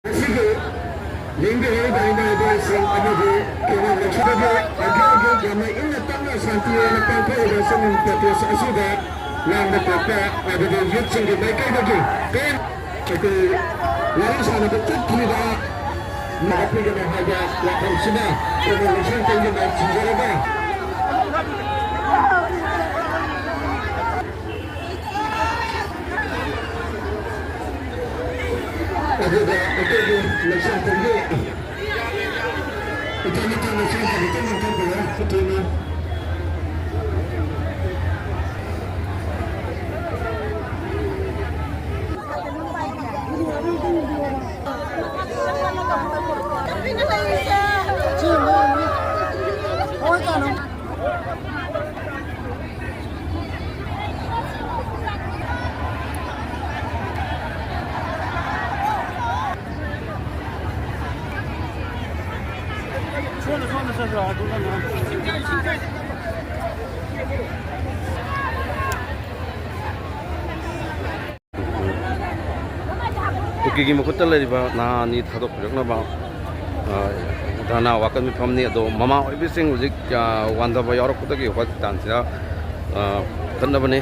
ꯑꯁꯤꯒꯤ ꯂꯦꯡꯗꯔꯤꯕ ꯏꯃꯥꯟꯅꯕꯁꯤꯡ ꯑꯃꯗꯤ ꯀꯦꯔꯣꯜ ꯂꯩꯁꯤꯟꯕꯒꯤ ꯑꯒꯦ ꯌꯥꯝꯅ ꯏꯪꯅ ꯇꯞꯅ ꯁꯥꯟꯇꯤ ꯑꯣꯏꯅ ꯄꯥꯡꯊꯣꯛꯏꯕ ꯁꯪꯒꯝ ꯄ꯭ꯔꯣꯇꯦꯁ ꯑꯁꯤꯗ ꯂꯥꯡꯕ ꯈꯣꯠꯄ ꯑꯗꯨꯒ ꯌꯨꯠꯁꯤꯡꯒꯤ ꯃꯥꯏꯀꯩꯗꯒꯤ ꯑꯩꯈꯣꯏ ꯋꯥꯔꯤ ꯁꯥꯟꯅꯕ ꯆꯠꯈꯤꯕ ꯉꯥꯛꯄꯤꯒꯅꯤ ꯍꯥꯏꯕ ꯋꯥꯐꯝꯁꯤꯅ ꯀꯦꯔꯣꯜ ꯂꯩꯁꯤꯟꯕꯒꯤ ꯊꯤꯡꯖꯔꯒ ꯑꯗꯨꯒ ꯑꯩꯈꯣꯏꯒꯤ ꯂꯩꯁꯤꯟꯕꯒꯤ ꯏꯇꯥꯃꯇ ꯂꯩꯁꯤꯟꯕꯒꯤ ꯇꯧꯕꯤꯔ ꯈꯨꯇꯣꯡꯅ ꯀꯨꯀꯤꯒꯤ ꯃꯈꯨꯠꯇ ꯂꯩꯔꯤꯕ ꯅꯍꯥ ꯑꯅꯤ ꯊꯥꯗꯣꯛꯄꯤꯔꯛꯅꯕ ꯙꯔꯅꯥ ꯋꯥꯀꯠ ꯃꯤꯐꯝꯅꯤ ꯑꯗꯣ ꯃꯃꯥ ꯑꯣꯏꯕꯤꯁꯤꯡ ꯍꯧꯖꯤꯛ ꯋꯥꯟꯊꯕ ꯌꯥꯎꯔꯛꯄꯗꯒꯤ ꯍꯣꯁꯄꯤꯇꯥꯜꯁꯤꯗ ꯄꯨꯈꯠꯅꯕꯅꯤ.